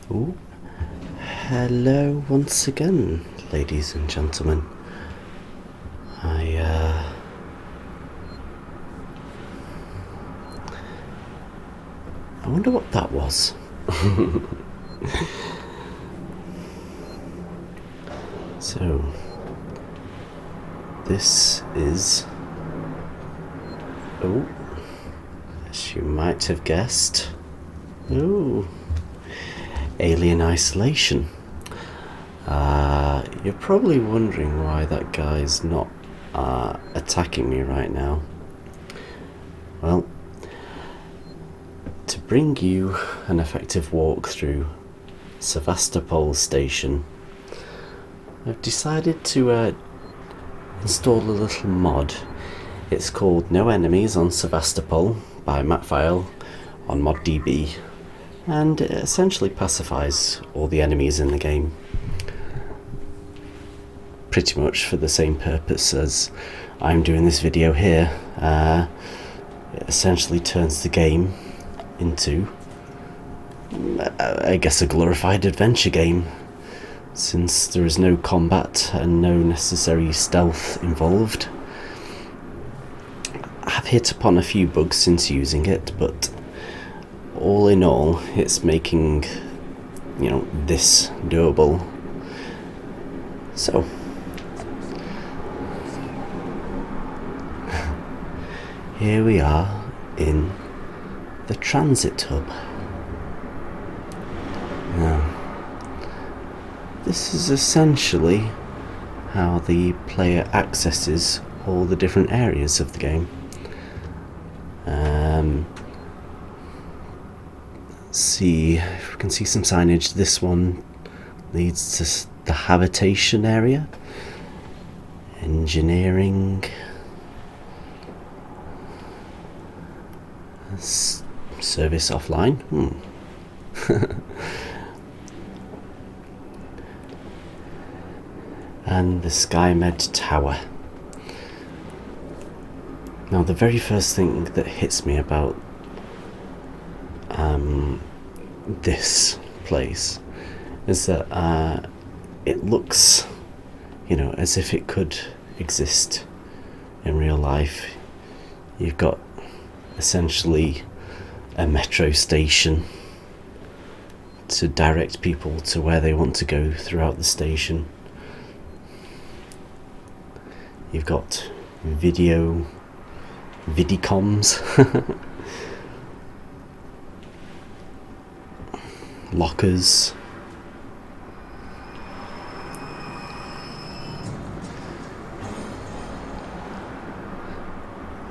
Ooh. Hello once again, ladies and gentlemen. I wonder what that was. So, this is, as you might have guessed, Alien Isolation. You're probably wondering why that guy's not attacking me right now. Well, to bring you an effective walk through Sevastopol station, I've decided to install a little mod. It's called No Enemies on Sevastopol by Mapfile on ModDB, and it essentially pacifies all the enemies in the game. Pretty much for the same purpose as I'm doing this video here. It essentially turns the game into, I guess, a glorified adventure game, since there is no combat and no necessary stealth involved. I've hit upon a few bugs since using it, but all in all, it's making, this doable. So, here we are in the transit hub. Now, this is essentially how the player accesses all the different areas of the game. Let's see if we can see some signage. This one leads to the habitation area, engineering, service offline. And the SkyMed Tower. Now, the very first thing that hits me about this place is that it looks, as if it could exist in real life. You've got essentially a metro station to direct people to where they want to go throughout the station. You've got vidicoms, lockers,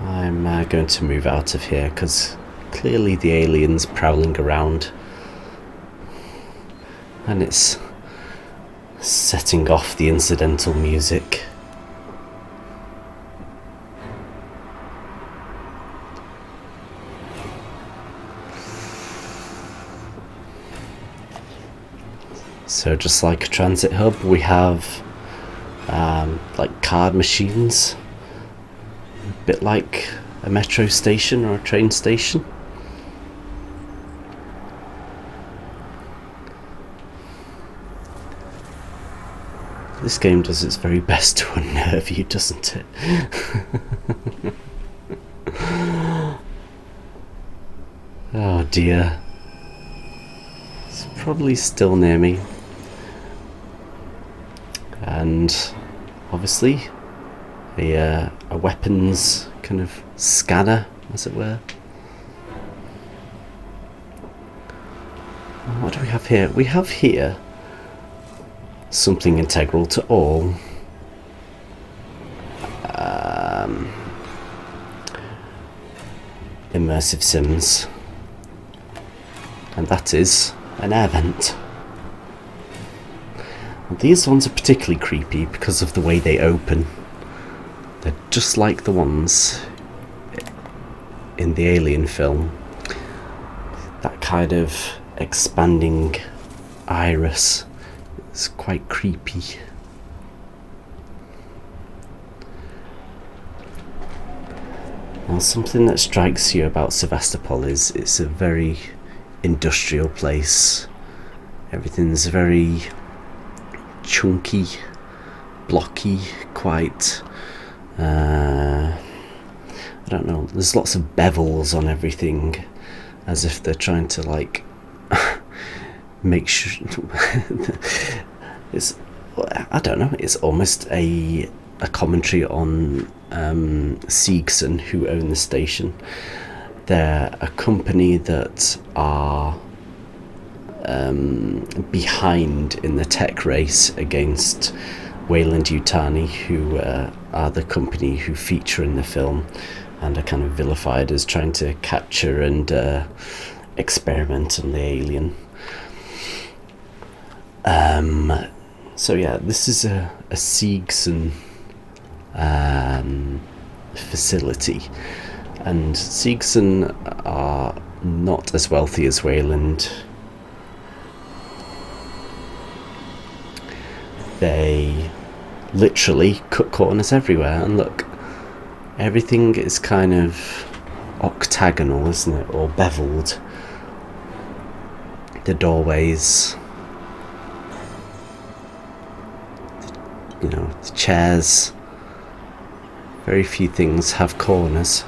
I'm going to move out of here because clearly the alien's prowling around and it's setting off the incidental music. So just like a transit hub, we have like card machines, a bit like a metro station or a train station. This game does its very best to unnerve you, doesn't it? Oh dear. It's probably still near me. And obviously a weapons kind of scanner, as it were. What do we have here? We have here something integral to all immersive sims, and that is an air vent. These ones are particularly creepy because of the way they open. They're just like the ones in the Alien film. That kind of expanding iris is quite creepy. Now, something that strikes you about Sevastopol is it's a very industrial place. Everything's very chunky, blocky, quite I don't know, there's lots of bevels on everything, as if they're trying to like make sure it's, I don't know, it's almost a commentary on Seegson, who own the station. They're a company that are behind in the tech race against Weyland-Yutani, who are the company who feature in the film and are kind of vilified as trying to capture and experiment on the alien. So yeah, this is a Seegson facility, and Seegson are not as wealthy as Weyland. They literally cut corners everywhere, and look, everything is kind of octagonal, isn't it, or beveled. The doorways, you know, the chairs, very few things have corners.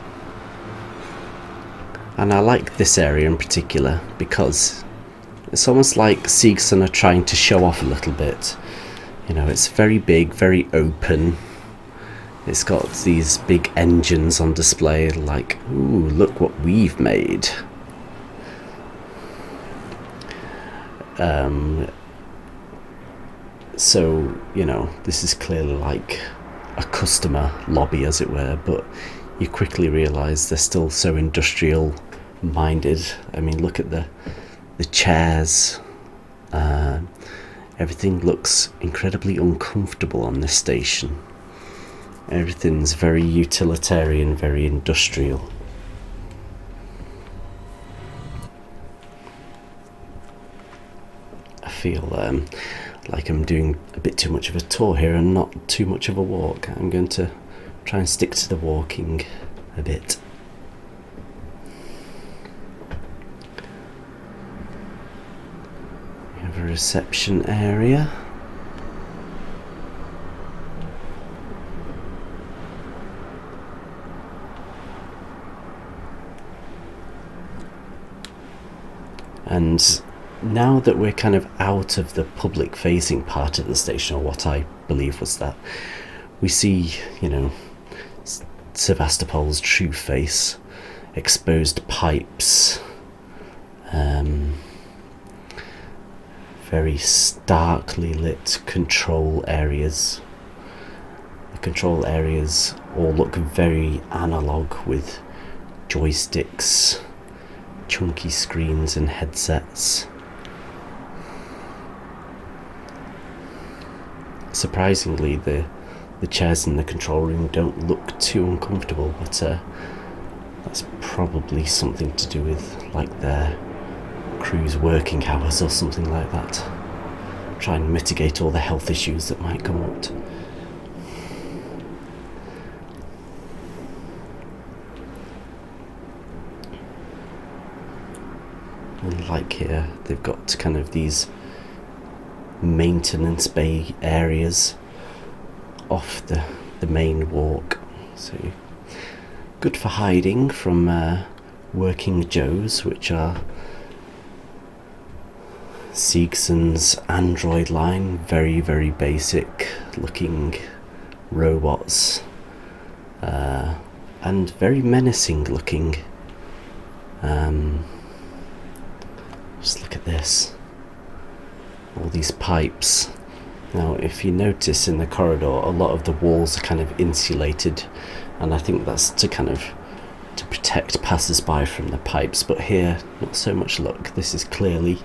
And I like this area in particular because it's almost like Seegson are trying to show off a little bit. You know, it's very big, very open. It's got these big engines on display, like, ooh, look what we've made. So, you know, this is clearly like a customer lobby, as it were, but you quickly realise they're still so industrial minded. I mean, look at the chairs. Everything looks incredibly uncomfortable on this station. Everything's very utilitarian, very industrial. I feel like I'm doing a bit too much of a tour here and not too much of a walk. I'm going to try and stick to the walking a bit. We have a reception area. And now that we're kind of out of the public facing part of the station, or what I believe was that, we see, you know, Sevastopol's true face, exposed pipes, very starkly lit control areas. The control areas all look very analog, with joysticks, chunky screens and headsets. Surprisingly, the chairs in the control room don't look too uncomfortable, but that's probably something to do with like their crew's working hours or something like that. Try and mitigate all the health issues that might come up. And like here, they've got kind of these maintenance bay areas off the main walk, so good for hiding from working Joes, which are Seegson's android line. Very, very basic looking robots, and very menacing looking. Just look at this, all these pipes. Now, if you notice in the corridor, a lot of the walls are kind of insulated, and I think that's to protect passers-by from the pipes. But here, not so much. Look, this is clearly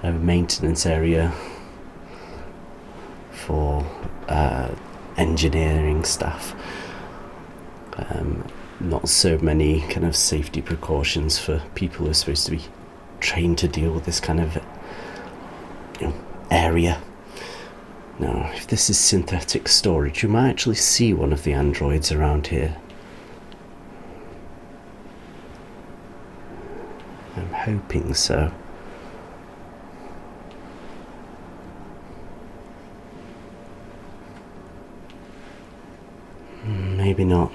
a maintenance area for engineering staff. Not so many kind of safety precautions for people who are supposed to be trained to deal with this kind of, you know, area. Now, if this is synthetic storage, you might actually see one of the androids around here. I'm hoping so. maybe not.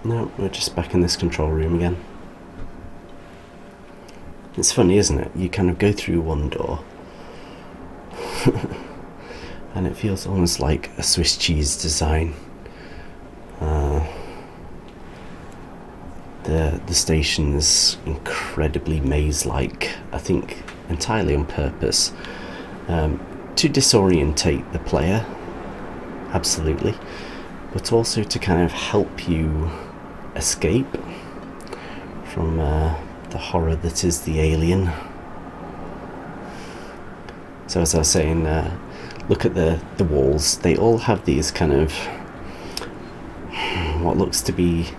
No, we're just back in this control room again. It's funny, isn't it? You kind of go through one door and it feels almost like a Swiss cheese design. The station is incredibly maze-like, I think entirely on purpose, to disorientate the player, absolutely, but also to kind of help you escape from the horror that is the alien. So as I was saying, look at the walls. They all have these kind of what looks to be,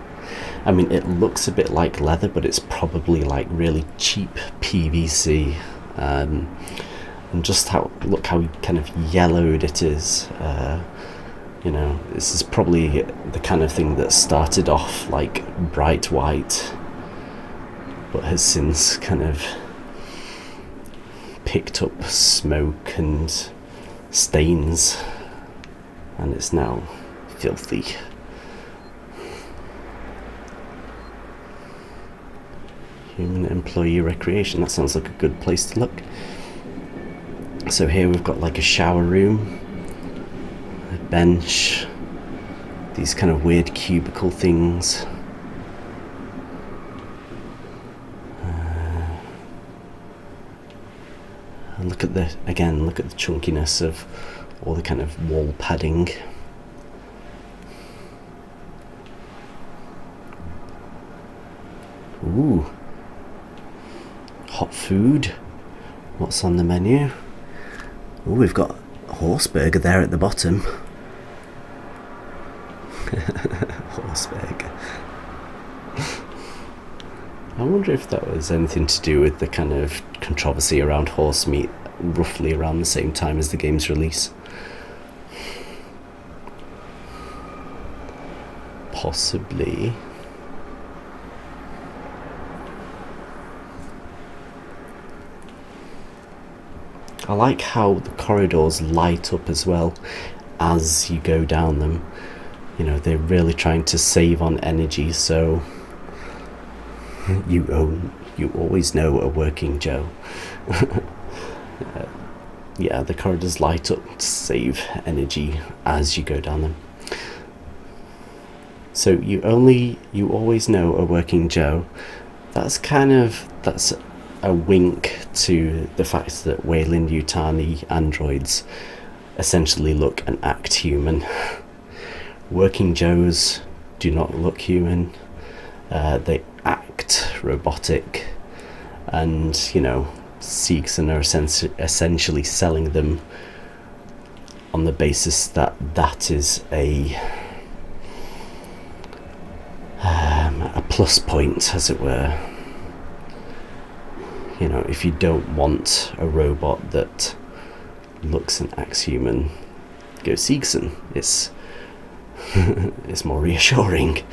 I mean, it looks a bit like leather, but it's probably like really cheap PVC. And just look how kind of yellowed it is. You know, this is probably the kind of thing that started off like bright white, but has since kind of picked up smoke and stains, and it's now filthy. Human employee recreation, that sounds like a good place to look. So here we've got like a shower room, a bench, these kind of weird cubicle things. And look at the chunkiness of all the kind of wall padding. Ooh. Hot food. What's on the menu? Oh, we've got horse burger there at the bottom. Horse burger. I wonder if that was anything to do with the kind of controversy around horse meat roughly around the same time as the game's release. Possibly. I like how the corridors light up as well as you go down them. You know, they're really trying to save on energy, so you always know a working Joe. Yeah, the corridors light up to save energy as you go down them. So you always know a working Joe. That's a wink to the fact that Weyland-Yutani androids essentially look and act human. Working Joes do not look human. They act robotic, and you know, Seegson are essentially selling them on the basis that is a plus point, as it were. You know, if you don't want a robot that looks and acts human, go Seegson. It's it's more reassuring.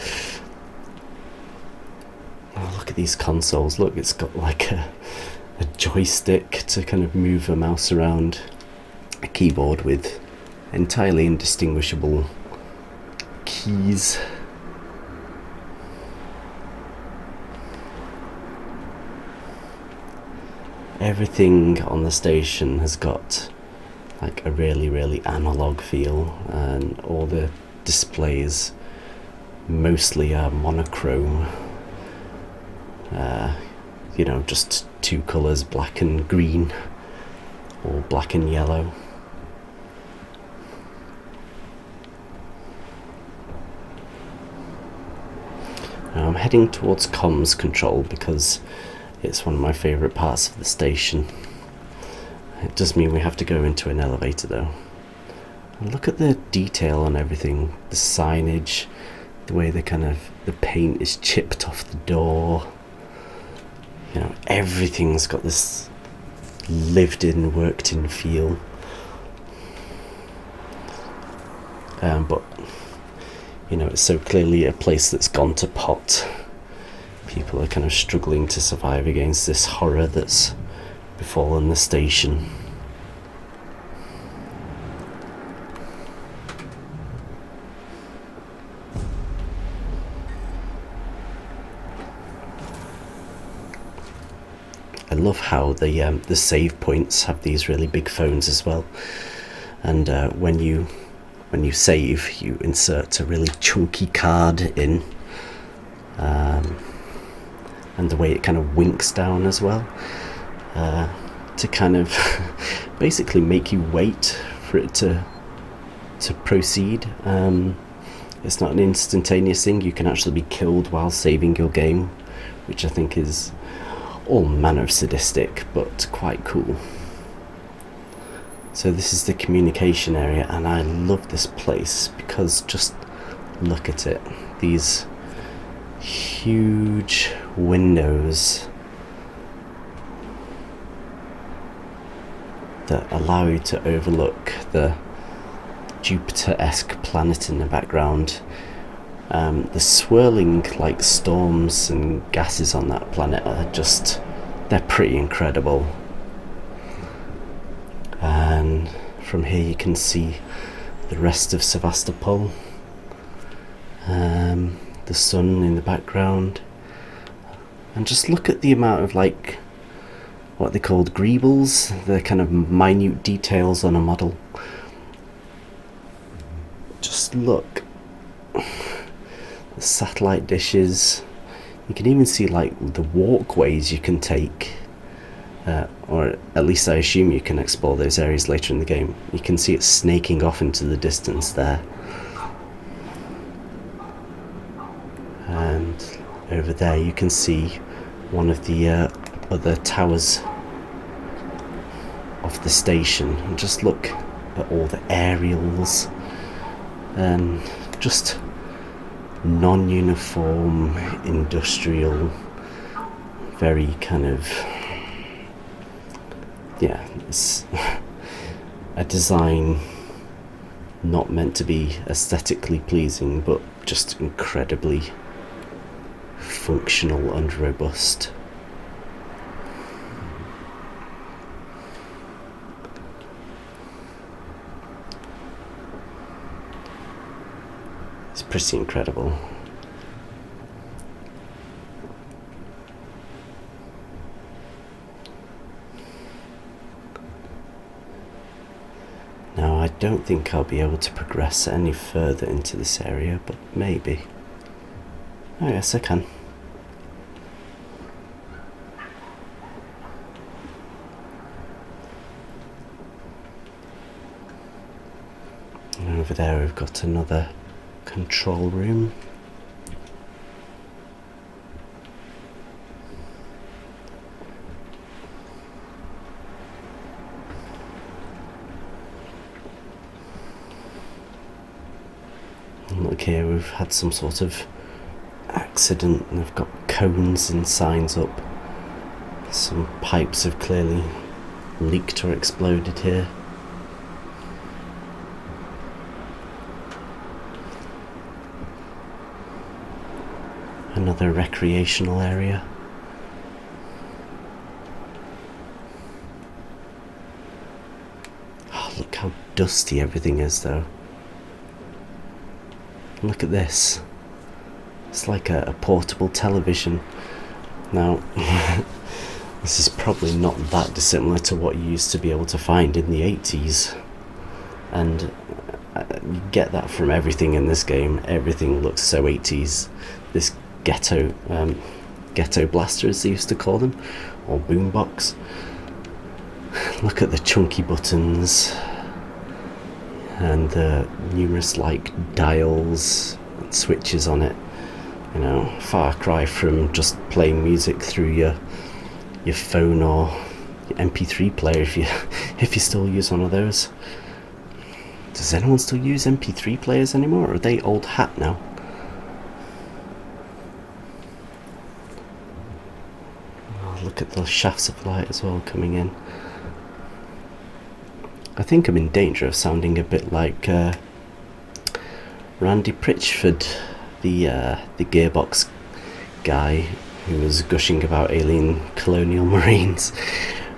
Oh, look at these consoles. Look, it's got like a joystick to kind of move a mouse around, a keyboard with entirely indistinguishable keys. Everything on the station has got like a really analog feel, and all the displays mostly are monochrome. You know, just two colours, black and green, or black and yellow. Now I'm heading towards comms control because it's one of my favourite parts of the station. It does mean we have to go into an elevator though. And look at the detail on everything, the signage, the way the paint is chipped off the door. You know, everything's got this lived in, worked in feel. But you know, it's so clearly a place that's gone to pot. People are kind of struggling to survive against this horror that's befallen the station. I love how the save points have these really big phones as well, and when you save, you insert a really chunky card in, and the way it kind of winks down as well, to kind of basically make you wait for it to proceed. It's not an instantaneous thing. You can actually be killed while saving your game, which I think is all manner of sadistic, but quite cool. So this is the communication area, and I love this place because just look at it. These huge windows that allow you to overlook the Jupiter-esque planet in the background. The swirling like storms and gases on that planet are just, they're pretty incredible. And from here you can see the rest of Sevastopol, the sun in the background, and just look at the amount of like what they called greebles, the kind of minute details on a model. Just look, the satellite dishes. You can even see like the walkways you can take, or at least I assume you can explore those areas later in the game. You can see it snaking off into the distance there. And over there you can see one of the other towers of the station, and just look at all the aerials and just non-uniform, industrial, very kind of, yeah, it's a design not meant to be aesthetically pleasing, but just incredibly functional and robust. It's pretty incredible. Now, I don't think I'll be able to progress any further into this area, but maybe. Oh, yes, I can. And over there we've got another control room. And look here, we've had some sort of accident, and they've got cones and signs up. Some pipes have clearly leaked or exploded here. Another recreational area. Oh, look how dusty everything is though. Look at this. It's like a portable television. Now, this is probably not that dissimilar to what you used to be able to find in the 80s. And you get that from everything in this game. Everything looks so 80s. This ghetto blaster, as they used to call them, or boombox. Look at the chunky buttons and the numerous like dials and switches on it. You know, far cry from just playing music through your phone or your MP3 player if you still use one of those. Does anyone still use MP3 players anymore, or are they old hat now? Look at the shafts of light as well coming in. I think I'm in danger of sounding a bit like Randy Pritchford, the Gearbox guy who was gushing about alien colonial marines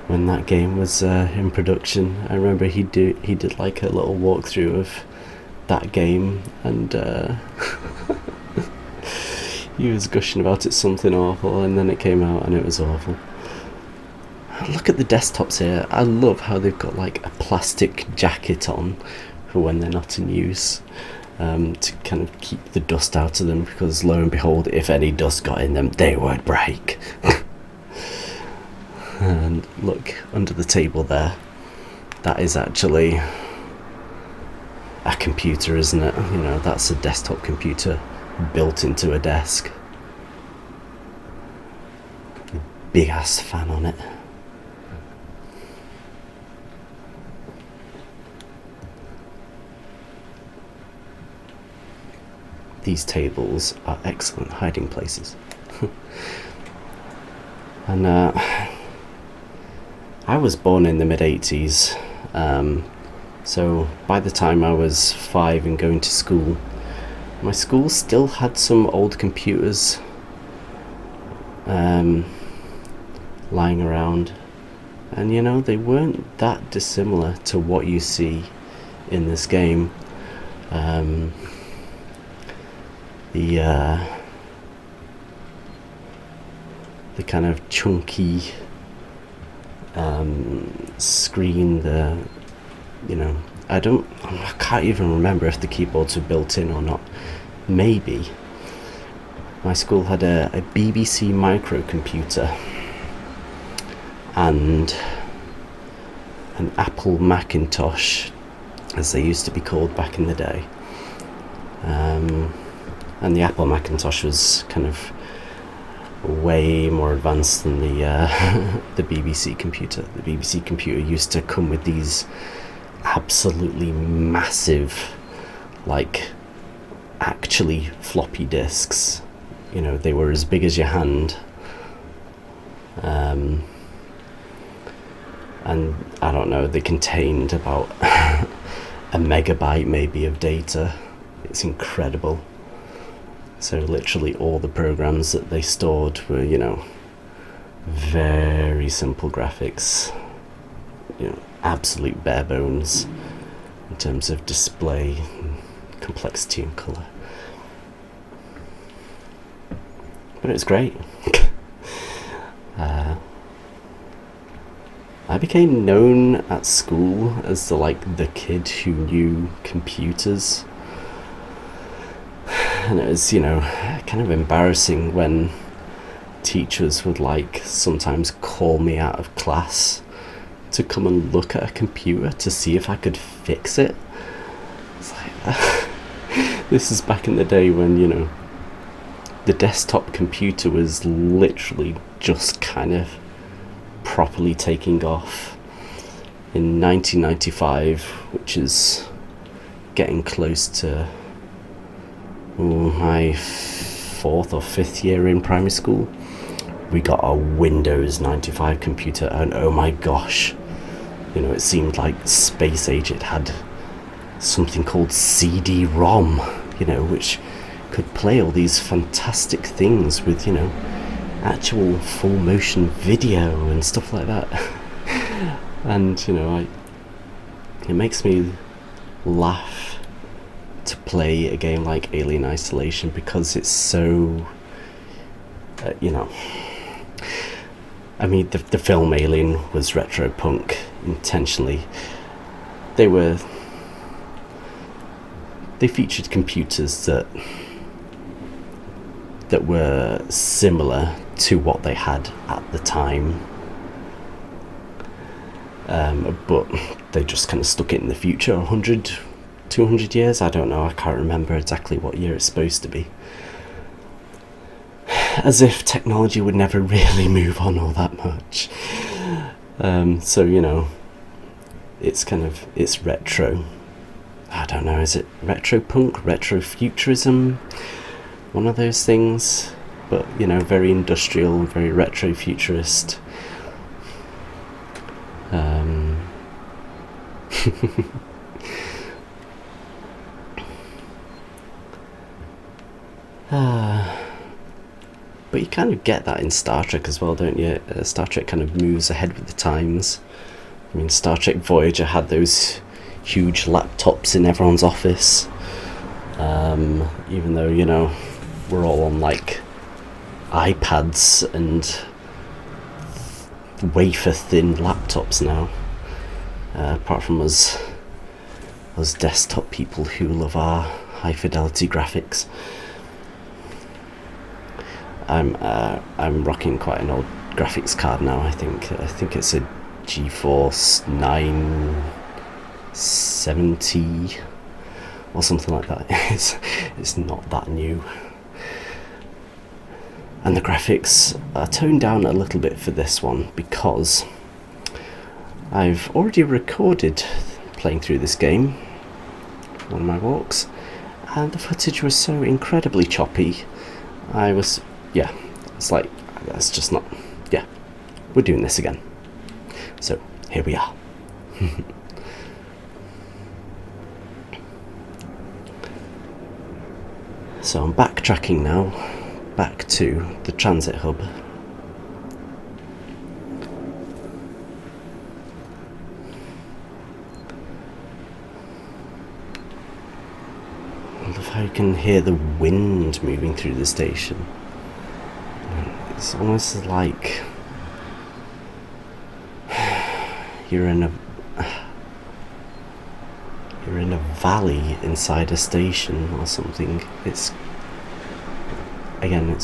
when that game was in production. I remember he did like a little walkthrough of that game, and he was gushing about it something awful, and then it came out and it was awful. Look at the desktops here. I love how they've got like a plastic jacket on for when they're not in use, to kind of keep the dust out of them, because lo and behold, if any dust got in them, they would break. And look under the table there, that is actually a computer, isn't it? You know, that's a desktop computer built into a desk. Big ass fan on it. These tables are excellent hiding places. And I was born in the mid-80s, so by the time I was 5 and going to school, my school still had some old computers lying around, and you know, they weren't that dissimilar to what you see in this game. The kind of chunky screen, I can't even remember if the keyboards were built in or not. Maybe. My school had a BBC microcomputer and an Apple Macintosh, as they used to be called back in the day. And the Apple Macintosh was kind of way more advanced than the BBC computer. The BBC computer used to come with these absolutely massive, like, actually floppy disks. You know, they were as big as your hand. And I don't know, they contained about a megabyte maybe of data. It's incredible. So literally all the programs that they stored were, you know, very simple graphics, you know, absolute bare bones in terms of display, complexity and colour. But it was great. I became known at school as the kid who knew computers. And it was, you know, kind of embarrassing when teachers would sometimes call me out of class to come and look at a computer to see if I could fix it. It's like, this is back in the day when, you know, the desktop computer was literally just kind of properly taking off. In 1995, which is getting close to my 4th or 5th year in primary school, we got a Windows 95 computer, and oh my gosh, you know, it seemed like space age. It had something called CD-ROM, you know, which could play all these fantastic things with, you know, actual full motion video and stuff like that. And, you know, it makes me laugh to play a game like Alien Isolation, because it's so, you know, I mean, the film Alien was retro punk intentionally. They featured computers that were similar to what they had at the time, but they just kind of stuck it in the future, 100, 200 years, I don't know, I can't remember exactly what year it's supposed to be. As if technology would never really move on all that much. So, you know, it's retro. I don't know, is it retro punk, retro futurism? One of those things, but, you know, very industrial, very retro futurist. But you kind of get that in Star Trek as well, don't you? Star Trek kind of moves ahead with the times. I mean, Star Trek Voyager had those huge laptops in everyone's office. Even though, you know, we're all on like iPads and wafer thin laptops now. Apart from us desktop people who love our high fidelity graphics. I'm rocking quite an old graphics card now. I think it's a GeForce 970 or something like that. It's not that new. And the graphics are toned down a little bit for this one because I've already recorded playing through this game, one of my walks, and the footage was so incredibly choppy. It's like, that's just not, we're doing this again. So, here we are. So I'm backtracking now, back to the transit hub. I love how you can hear the wind moving through the station. It's almost like you're in a valley inside a station or something. It's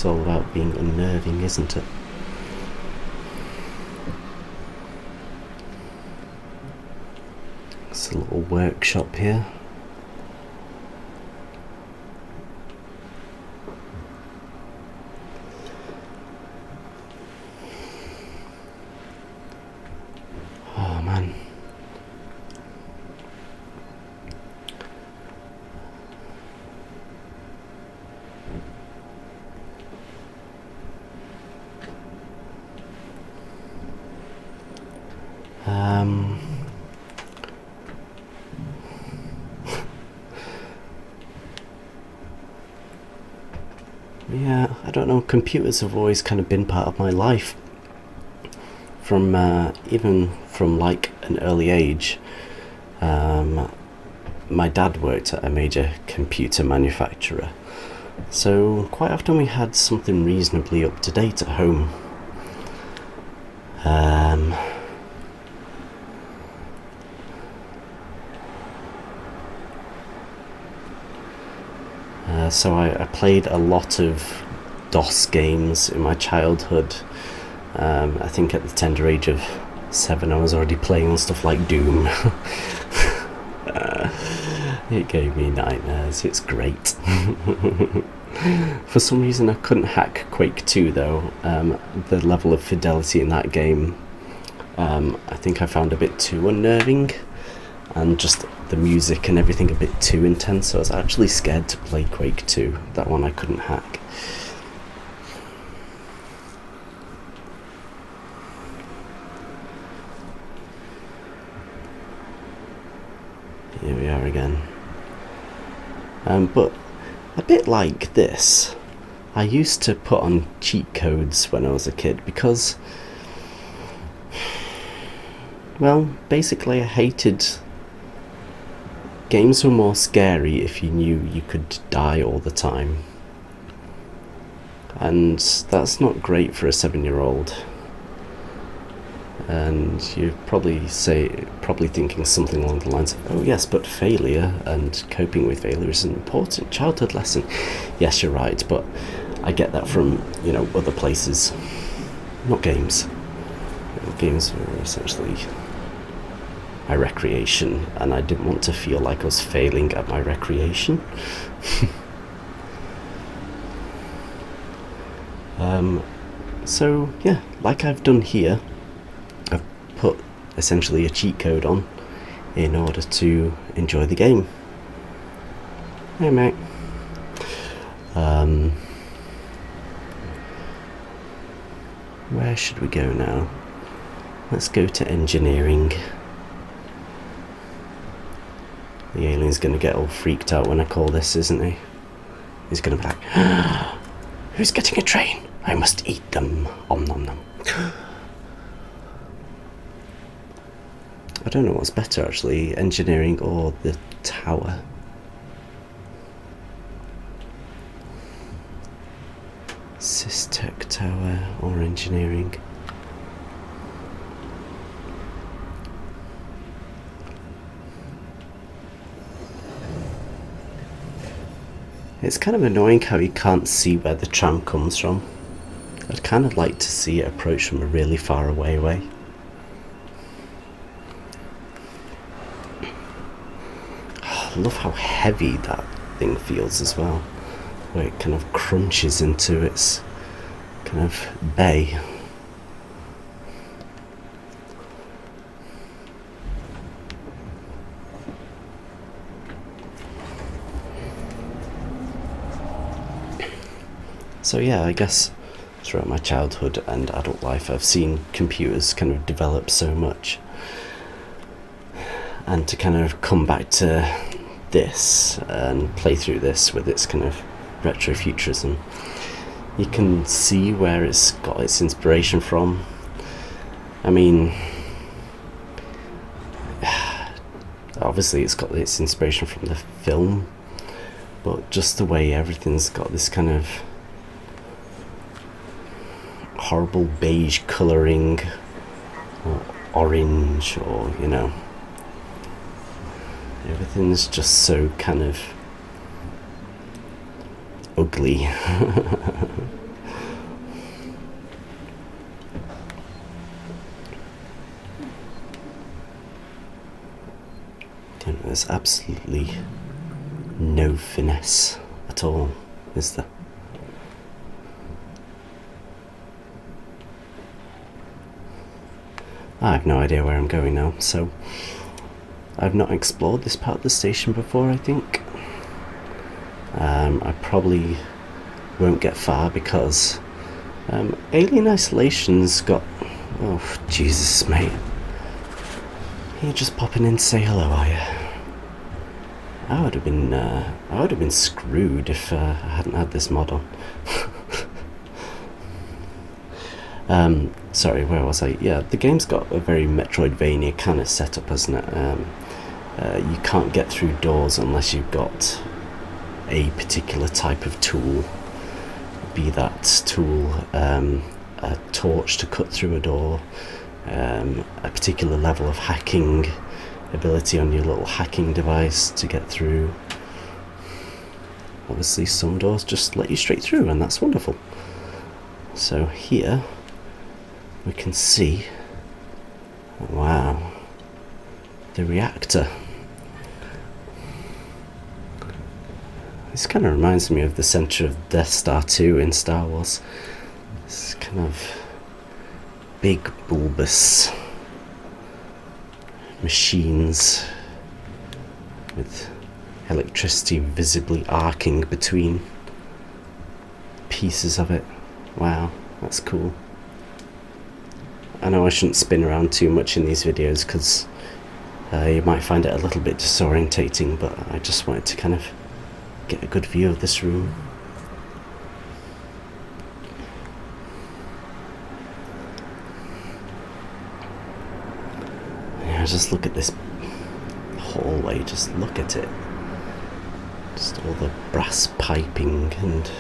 all about being unnerving, isn't it? It's a little workshop here. Oh man. Yeah, I don't know, computers have always kind of been part of my life. From even from like an early age. My dad worked at a major computer manufacturer, so quite often we had something reasonably up to date at home. So I played a lot of DOS games in my childhood. I think at the tender age of 7 I was already playing on stuff like Doom. It gave me nightmares. It's great. For some reason I couldn't hack Quake 2 though. The level of fidelity in that game I think I found a bit too unnerving, and just the music and everything a bit too intense, so I was actually scared to play Quake 2. That one I couldn't hack. Here we are again. But a bit like this, I used to put on cheat codes when I was a kid because, well, basically I hated games were more scary if you knew you could die all the time. And that's not great for a 7-year-old. And you're probably thinking something along the lines of, oh yes, but failure and coping with failure is an important childhood lesson. Yes, you're right, but I get that from, you know, other places, not games. Games were essentially my recreation, and I didn't want to feel like I was failing at my recreation. So yeah, like I've done here, I've put essentially a cheat code on in order to enjoy the game. Hey mate. Where should we go now? Let's go to engineering. The alien's gonna get all freaked out when I call this, isn't he? He's gonna be like, who's getting a train? I must eat them. Om nom nom. I don't know what's better actually, engineering or the tower. Systech tower or engineering. It's kind of annoying how you can't see where the tram comes from. I'd kind of like to see it approach from a really far away way. Oh, I love how heavy that thing feels as well, where it kind of crunches into its kind of bay. So yeah, I guess throughout my childhood and adult life I've seen computers kind of develop so much, and to kind of come back to this and play through this with its kind of retro-futurism, you can see where it's got its inspiration from. I mean, obviously it's got its inspiration from the film, but just the way everything's got this kind of horrible beige colouring or orange, or you know, everything's just so kind of ugly. There's absolutely no finesse at all, is there? I have no idea where I'm going now, so I've not explored this part of the station before, I think. I probably won't get far because Alien Isolation's got... Oh, Jesus, mate. You're just popping in to say hello, are you? I would have been screwed if I hadn't had this mod on. Sorry, where was I? Yeah, the game's got a very Metroidvania kind of setup, hasn't it? You can't get through doors unless you've got a particular type of tool. Be that tool a torch to cut through a door, a particular level of hacking ability on your little hacking device to get through. Obviously some doors just let you straight through, and that's wonderful. So here we can see, wow, the reactor. This kind of reminds me of the center of Death Star 2 in Star Wars. It's kind of big bulbous machines with electricity visibly arcing between pieces of it. Wow, that's cool. I know I shouldn't spin around too much in these videos because you might find it a little bit disorientating, but I just wanted to kind of get a good view of this room. Yeah, just look at this hallway, just look at it. Just all the brass piping and,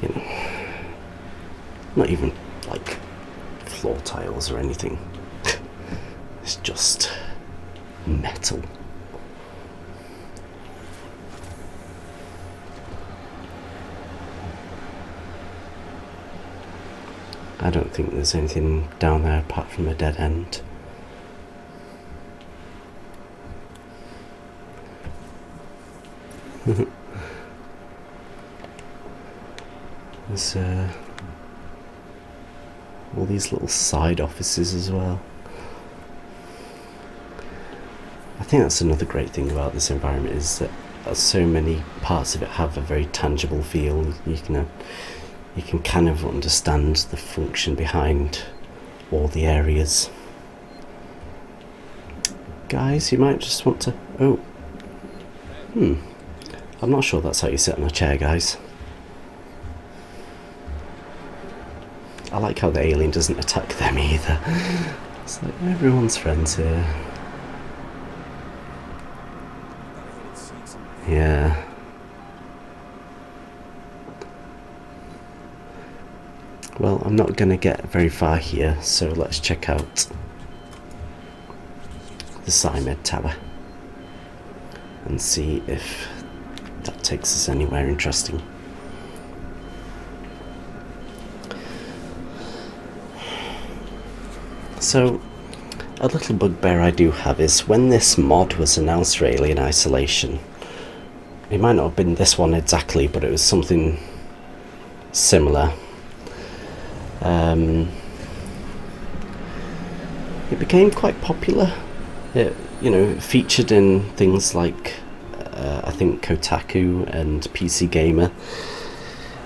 you know, not even like floor tiles or anything. It's just metal. I don't think there's anything down there apart from a dead end. There's all these little side offices as well. I think that's another great thing about this environment, is that so many parts of it have a very tangible feel. You can kind of understand the function behind all the areas. Guys, you might just want to... Oh. I'm not sure that's how you sit on a chair, guys. I like how the alien doesn't attack them either. It's like everyone's friends here. Yeah. Well, I'm not going to get very far here, so let's check out the Cymed Tower and see if that takes us anywhere interesting. So, a little bugbear I do have is when this mod was announced for Alien Isolation, it might not have been this one exactly, but it was something similar. It became quite popular. It, featured in things like I think Kotaku and PC Gamer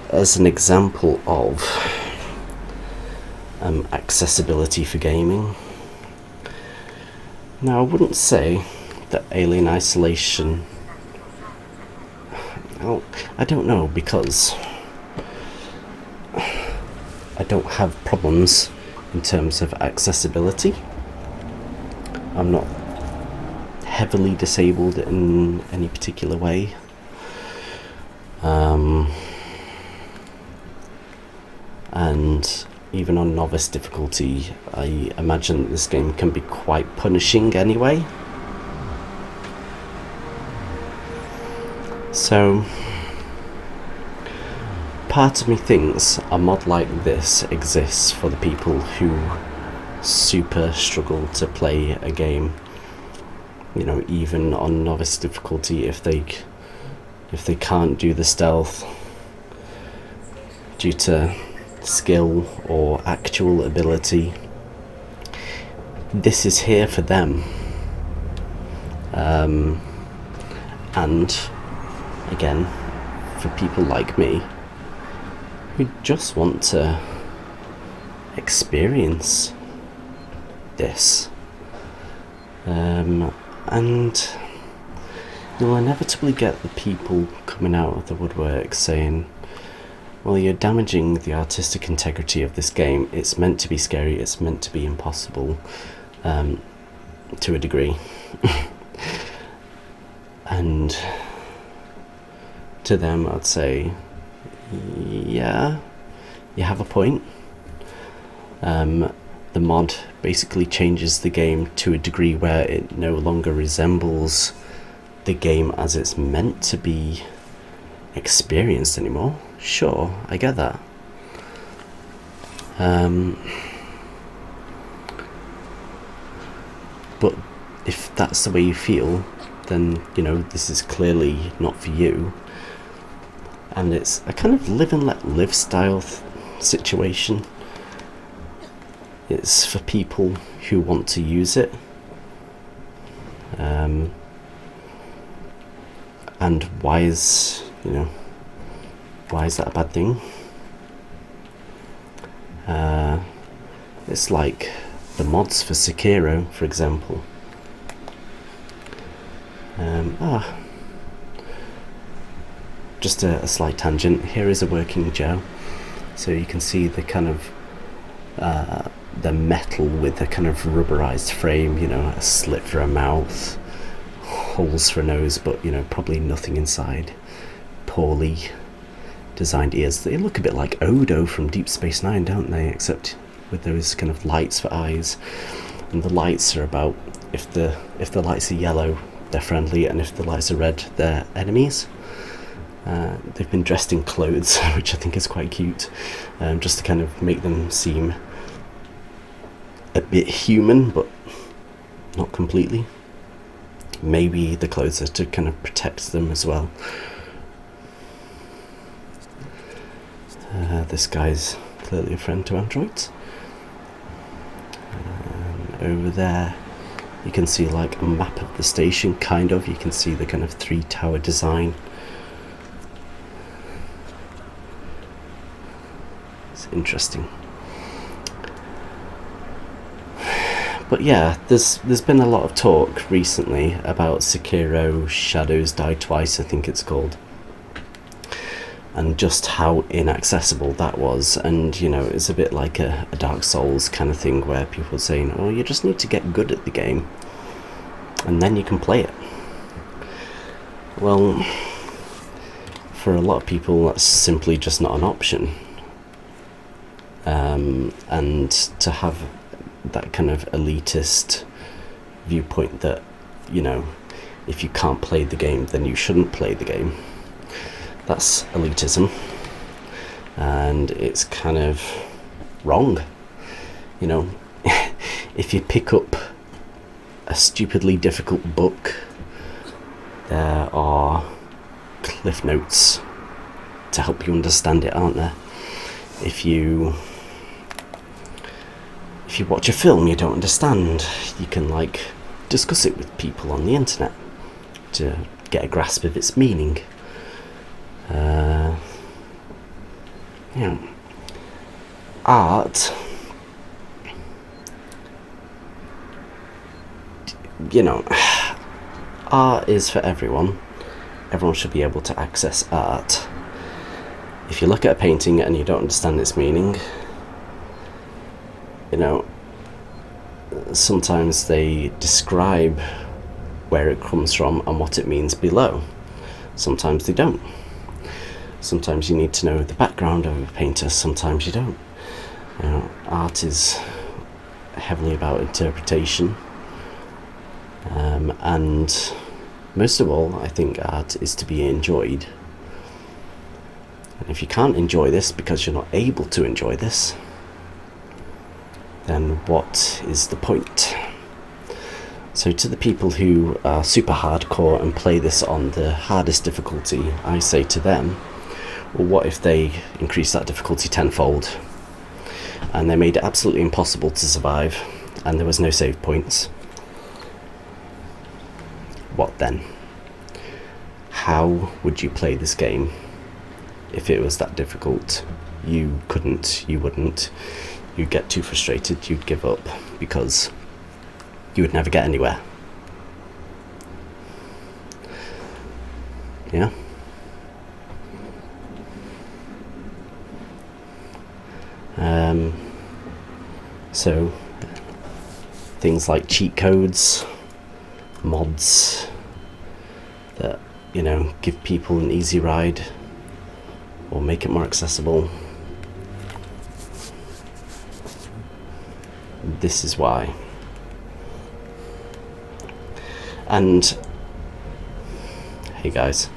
as an example of accessibility for gaming. Now, I wouldn't say that Alien Isolation... Well, I don't know, because I don't have problems in terms of accessibility. I'm not heavily disabled in any particular way. And even on novice difficulty, I imagine this game can be quite punishing anyway. So, part of me thinks a mod like this exists for the people who super struggle to play a game, even on novice difficulty, if they can't do the stealth due to skill or actual ability. This is here for them. And again, for people like me who just want to experience this. And you'll inevitably get the people coming out of the woodwork saying, well, you're damaging the artistic integrity of this game. It's meant to be scary, it's meant to be impossible, to a degree. And to them I'd say, yeah, you have a point. The mod basically changes the game to a degree where it no longer resembles the game as it's meant to be experienced anymore. Sure, I get that. But if that's the way you feel, then, this is clearly not for you. And it's a kind of live and let live style situation. It's for people who want to use it. And why is that a bad thing? It's like the mods for Sekiro, for example. Just a slight tangent. Here is a working Joe. So you can see the kind of the metal with a kind of rubberized frame, a slit for a mouth, holes for a nose, but probably nothing inside. Poorly designed ears. They look a bit like Odo from Deep Space Nine, don't they? Except with those kind of lights for eyes. And the lights are about, if the lights are yellow, they're friendly, and if the lights are red, they're enemies. They've been dressed in clothes, which I think is quite cute, just to kind of make them seem a bit human, but not completely. Maybe the clothes are to kind of protect them as well. This guy's clearly a friend to androids. Over there you can see like a map of the station, kind of. You can see the kind of 3-tower design. It's interesting. But yeah, there's been a lot of talk recently about Sekiro Shadows Die Twice, I think it's called. and just how inaccessible that was. And you know, it's a bit like a Dark Souls kind of thing, where people are saying, oh, you just need to get good at the game and then you can play it. Well, for a lot of people that's simply just not an option. And to have that kind of elitist viewpoint that, you know, if you can't play the game, then you shouldn't play the game, that's elitism, and it's kind of wrong. You know, if you pick up a stupidly difficult book, there are cliff notes to help you understand it, aren't there? If you watch a film you don't understand, you can like discuss it with people on the internet to get a grasp of its meaning. You know, art, you know, art is for everyone. Everyone should be able to access art. If you look at a painting and you don't understand its meaning, you know, sometimes they describe where it comes from and what it means below. Sometimes they don't. Sometimes you need to know the background of a painter, sometimes you don't. You know, art is heavily about interpretation. And most of all, I think art is to be enjoyed. And if you can't enjoy this because you're not able to enjoy this, then what is the point? So to the people who are super hardcore and play this on the hardest difficulty, I say to them, well, what if they increase that difficulty tenfold and they made it absolutely impossible to survive and there was no save points? What then? How would you play this game if it was that difficult? You couldn't, you wouldn't. You'd get too frustrated, you'd give up, because you would never get anywhere. Yeah? So, things like cheat codes, mods that, you know, give people an easy ride or make it more accessible. This is why. And hey guys,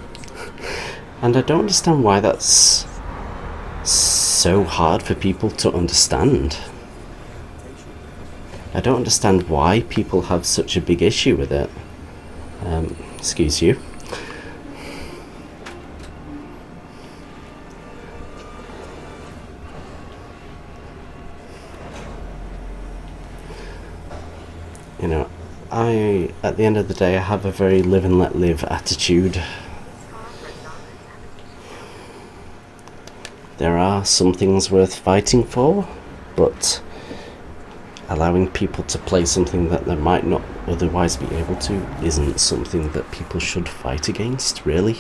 and I don't understand why that's so hard for people to understand. I don't understand why people have such a big issue with it. Excuse you. You know, at the end of the day, I have a very live and let live attitude. There are some things worth fighting for, but allowing people to play something that they might not otherwise be able to isn't something that people should fight against, really.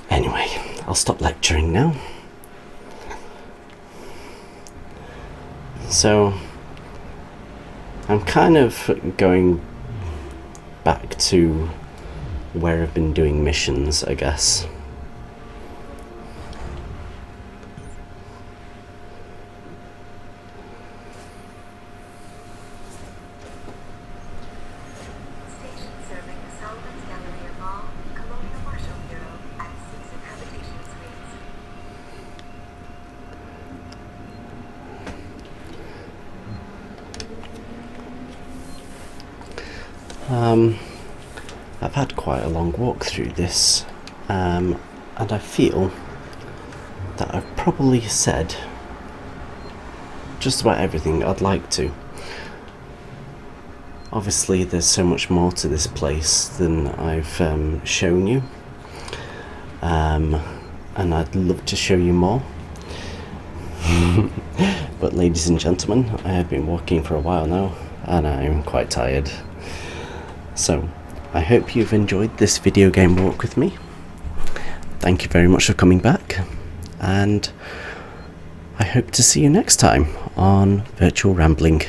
Anyway, I'll stop lecturing now. So, I'm kind of going back to where I've been doing missions, I guess. Station serving the Sullivan's Gallery of Law, Colonial Marshal Bureau, at Seegson Habitation Suites. I've had quite a long walk through this, and I feel that I've probably said just about everything I'd like to. Obviously there's so much more to this place than I've shown you, and I'd love to show you more. But ladies and gentlemen, I have been walking for a while now and I'm quite tired. So I hope you've enjoyed this video game walk with me. Thank you very much for coming back, and I hope to see you next time on Virtual Rambling.